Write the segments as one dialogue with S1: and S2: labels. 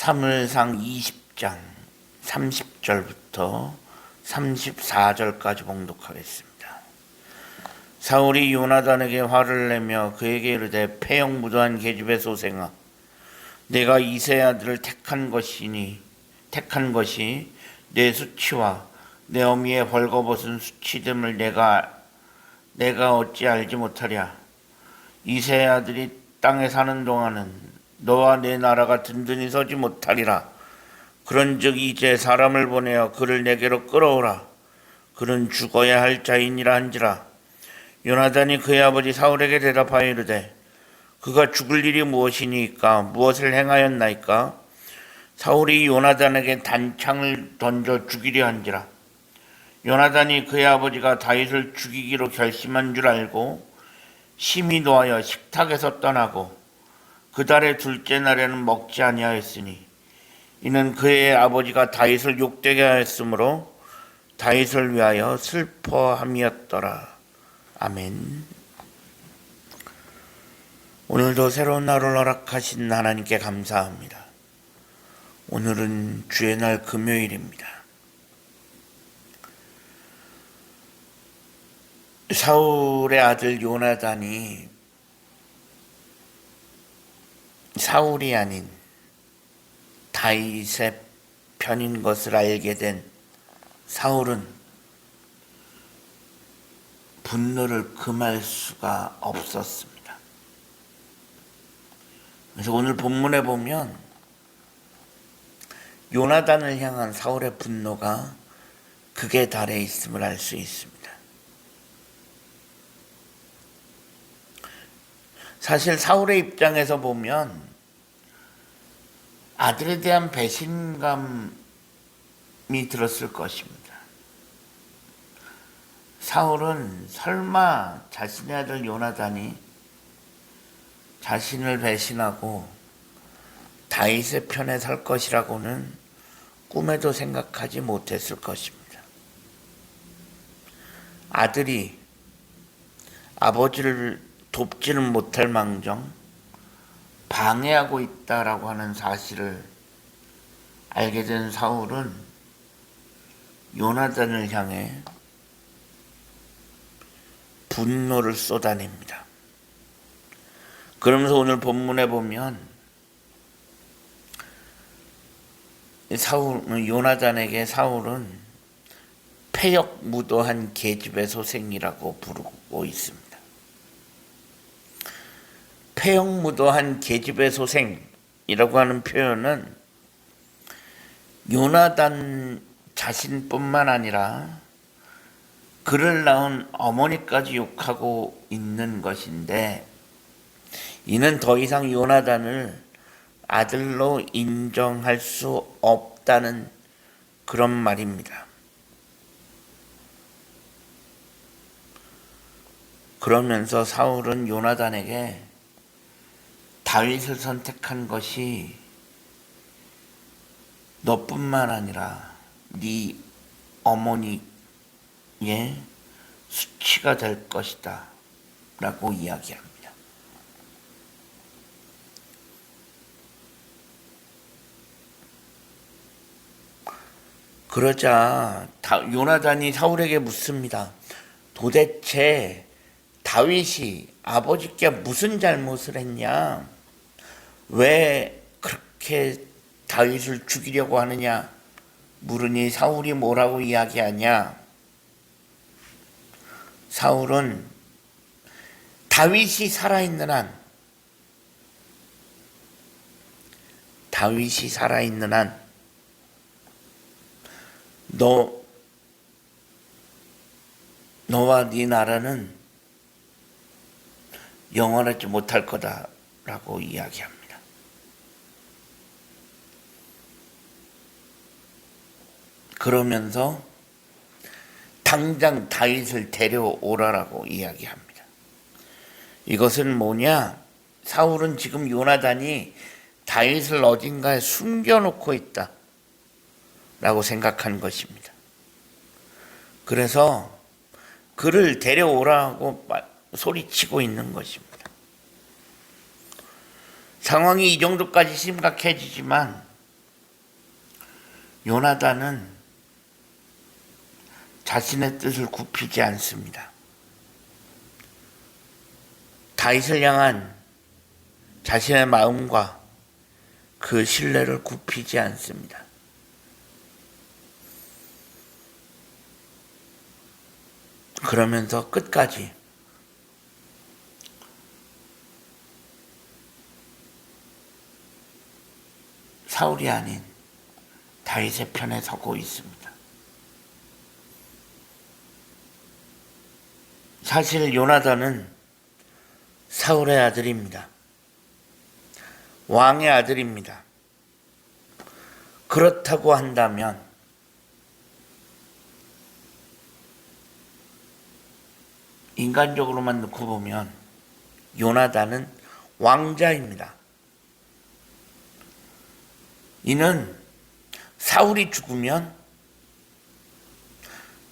S1: 사무엘상 20장 30절부터 34절까지 봉독하겠습니다. 사울이 요나단에게 화를 내며 그에게 이르되 패역무도한 계집의 소생아, 내가 이새의 아들을 택한 것이 내 수치와 내 어미의 벌거벗은 수치됨을 내가 어찌 알지 못하랴. 이새의 아들이 땅에 사는 동안은 너와 내 나라가 든든히 서지 못하리라. 그런즉 이제 사람을 보내어 그를 내게로 끌어오라. 그는 죽어야 할 자이니라 한지라. 요나단이 그의 아버지 사울에게 대답하여 이르되 그가 죽을 일이 무엇이니까? 무엇을 행하였나이까? 사울이 요나단에게 단창을 던져 죽이려 한지라. 요나단이 그의 아버지가 다윗을 죽이기로 결심한 줄 알고 심히 노하여 식탁에서 떠나고 그 달의 둘째 날에는 먹지 아니하였으니 이는 그의 아버지가 다윗을 욕되게 하였으므로 다윗을 위하여 슬퍼함이었더라. 아멘. 오늘도 새로운 날을 허락하신 하나님께 감사합니다. 오늘은 주의 날 금요일입니다. 사울의 아들 요나단이 사울이 아닌 다윗의 편인 것을 알게 된 사울은 분노를 금할 수가 없었습니다. 그래서 오늘 본문에 보면 요나단을 향한 사울의 분노가 극에 달해 있음을 알 수 있습니다. 사실 사울의 입장에서 보면 아들에 대한 배신감이 들었을 것입니다. 사울은 설마 자신의 아들 요나단이 자신을 배신하고 다윗의 편에 설 것이라고는 꿈에도 생각하지 못했을 것입니다. 아들이 아버지를 돕지는 못할 망정 방해하고 있다라고 하는 사실을 알게 된 사울은 요나단을 향해 분노를 쏟아냅니다. 그러면서 오늘 본문에 보면 요나단에게 사울은 패역무도한 계집의 소생이라고 부르고 있습니다. 패역무도한 계집의 소생이라고 하는 표현은 요나단 자신뿐만 아니라 그를 낳은 어머니까지 욕하고 있는 것인데, 이는 더 이상 요나단을 아들로 인정할 수 없다는 그런 말입니다. 그러면서 사울은 요나단에게 다윗을 선택한 것이 너뿐만 아니라 네 어머니의 수치가 될 것이다 라고 이야기합니다. 그러자 요나단이 사울에게 묻습니다. 도대체 다윗이 아버지께 무슨 잘못을 했냐? 왜 그렇게 다윗을 죽이려고 하느냐? 물으니 사울이 뭐라고 이야기하냐? 사울은 다윗이 살아있는 한 너와 네 나라는 영원하지 못할 거다라고 이야기합니다. 그러면서 당장 다윗을 데려오라라고 이야기합니다. 이것은 뭐냐? 사울은 지금 요나단이 다윗을 어딘가에 숨겨놓고 있다라고 생각한 것입니다. 그래서 그를 데려오라고 소리치고 있는 것입니다. 상황이 이 정도까지 심각해지지만 요나단은 자신의 뜻을 굽히지 않습니다. 다윗을 향한 자신의 마음과 그 신뢰를 굽히지 않습니다. 그러면서 끝까지 사울이 아닌 다윗의 편에 서고 있습니다. 사실 요나단은 사울의 아들입니다. 왕의 아들입니다. 그렇다고 한다면 인간적으로만 놓고 보면 요나단은 왕자입니다. 이는 사울이 죽으면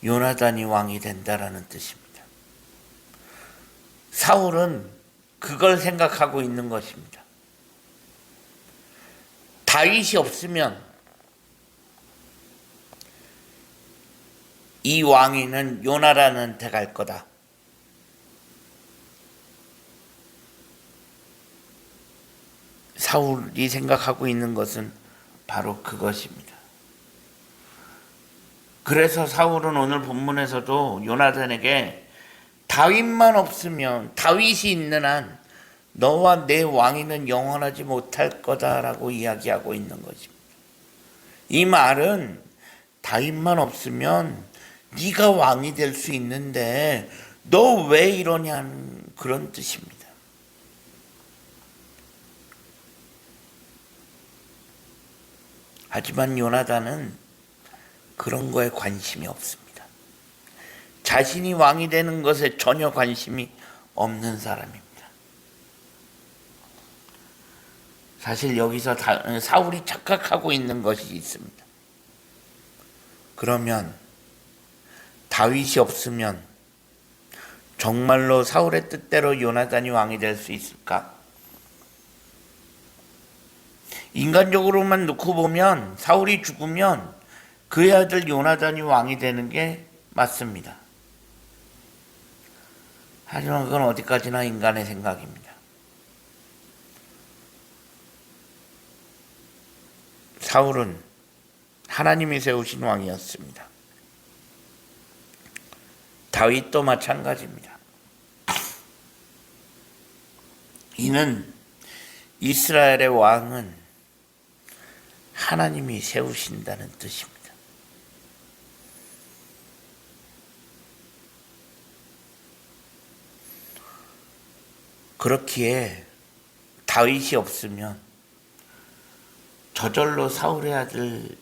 S1: 요나단이 왕이 된다라는 뜻입니다. 사울은 그걸 생각하고 있는 것입니다. 다윗이 없으면 이 왕위는 요나단한테 갈 거다. 사울이 생각하고 있는 것은 바로 그것입니다. 그래서 사울은 오늘 본문에서도 요나단에게 다윗만 없으면, 다윗이 있는 한 너와 내 왕위는 영원하지 못할 거다라고 이야기하고 있는 것입니다. 이 말은 다윗만 없으면 네가 왕이 될 수 있는데 너 왜 이러냐는 그런 뜻입니다. 하지만 요나단은 그런 거에 관심이 없습니다. 자신이 왕이 되는 것에 전혀 관심이 없는 사람입니다. 사실 여기서 사울이 착각하고 있는 것이 있습니다. 그러면 다윗이 없으면 정말로 사울의 뜻대로 요나단이 왕이 될 수 있을까? 인간적으로만 놓고 보면 사울이 죽으면 그의 아들 요나단이 왕이 되는 게 맞습니다. 하지만 그건 어디까지나 인간의 생각입니다. 사울은 하나님이 세우신 왕이었습니다. 다윗도 마찬가지입니다. 이는 이스라엘의 왕은 하나님이 세우신다는 뜻입니다. 그렇기에 다윗이 없으면 저절로 사울의 아들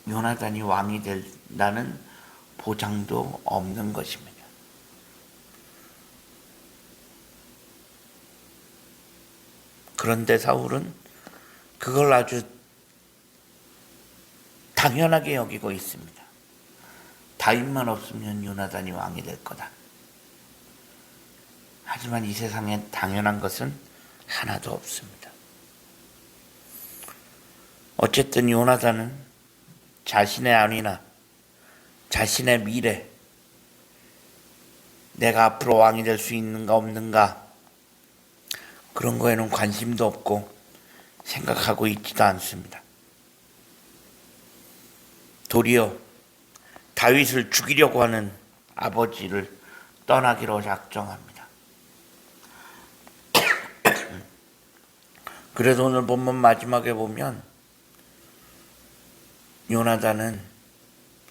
S1: 요나단이 왕이 된다는 보장도 없는 것입니다. 그런데 사울은 그걸 아주 당연하게 여기고 있습니다. 다윗만 없으면 요나단이 왕이 될 거다. 하지만 이 세상에 당연한 것은 하나도 없습니다. 어쨌든 요나단은 자신의 안위나 자신의 미래, 내가 앞으로 왕이 될 수 있는가 없는가 그런 거에는 관심도 없고 생각하고 있지도 않습니다. 도리어 다윗을 죽이려고 하는 아버지를 떠나기로 작정합니다. 그래서 오늘 본문 마지막에 보면 요나단은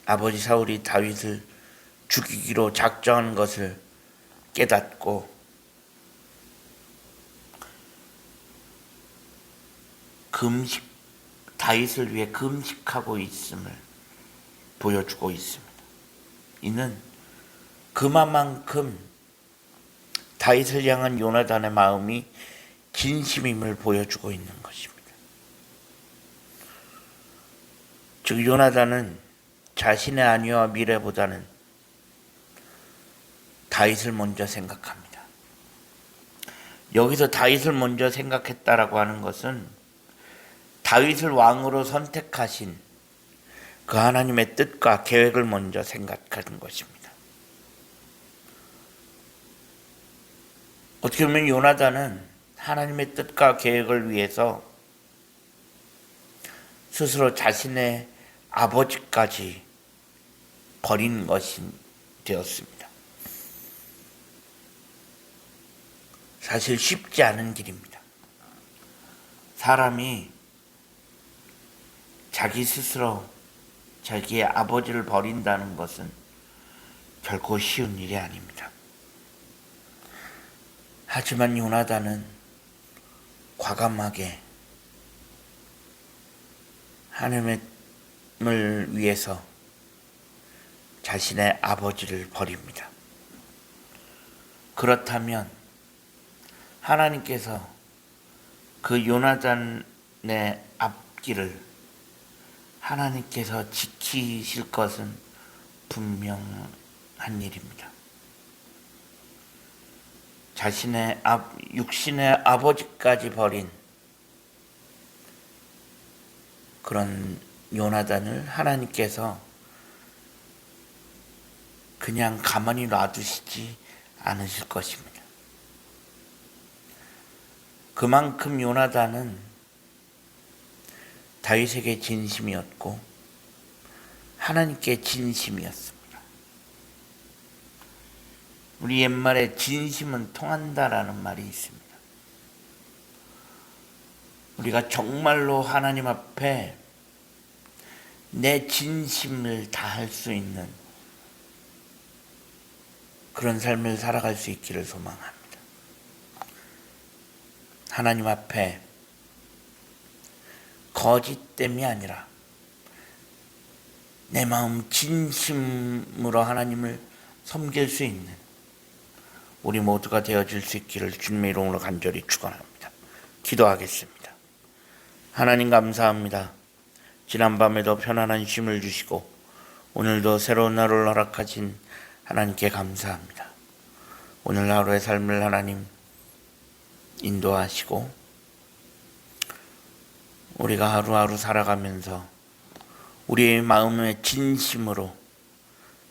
S1: 아버지 사울이 다윗을 죽이기로 작정한 것을 깨닫고 다윗을 위해 금식하고 있음을 보여주고 있습니다. 이는 그만큼 다윗을 향한 요나단의 마음이 진심임을 보여주고 있는 것입니다. 즉 요나단은 자신의 안위와 미래보다는 다윗을 먼저 생각합니다. 여기서 다윗을 먼저 생각했다라고 하는 것은 다윗을 왕으로 선택하신 그 하나님의 뜻과 계획을 먼저 생각하는 것입니다. 어떻게 보면 요나단은 하나님의 뜻과 계획을 위해서 스스로 자신의 아버지까지 버린 것이 되었습니다. 사실 쉽지 않은 길입니다. 사람이 자기 스스로 자기의 아버지를 버린다는 것은 결코 쉬운 일이 아닙니다. 하지만 요나단은 과감하게 하나님을 위해서 자신의 아버지를 버립니다. 그렇다면 하나님께서 그 요나단의 앞길을 하나님께서 지키실 것은 분명한 일입니다. 자신의 육신의 아버지까지 버린 그런 요나단을 하나님께서 그냥 가만히 놔두시지 않으실 것입니다. 그만큼 요나단은 다윗에게 진심이었고 하나님께 진심이었습니다. 우리 옛말에 진심은 통한다라는 말이 있습니다. 우리가 정말로 하나님 앞에 내 진심을 다할 수 있는 그런 삶을 살아갈 수 있기를 소망합니다. 하나님 앞에 거짓됨이 아니라 내 마음 진심으로 하나님을 섬길 수 있는 우리 모두가 되어질 수 있기를 주님의 이름으로 간절히 축원합니다. 기도하겠습니다. 하나님 감사합니다. 지난밤에도 편안한 쉼을 주시고 오늘도 새로운 하루를 허락하신 하나님께 감사합니다. 오늘 하루의 삶을 하나님 인도하시고 우리가 하루하루 살아가면서 우리의 마음의 진심으로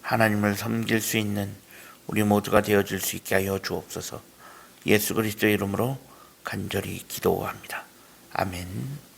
S1: 하나님을 섬길 수 있는 우리 모두가 되어줄 수 있게 하여 주옵소서. 예수 그리스도의 이름으로 간절히 기도합니다. 아멘.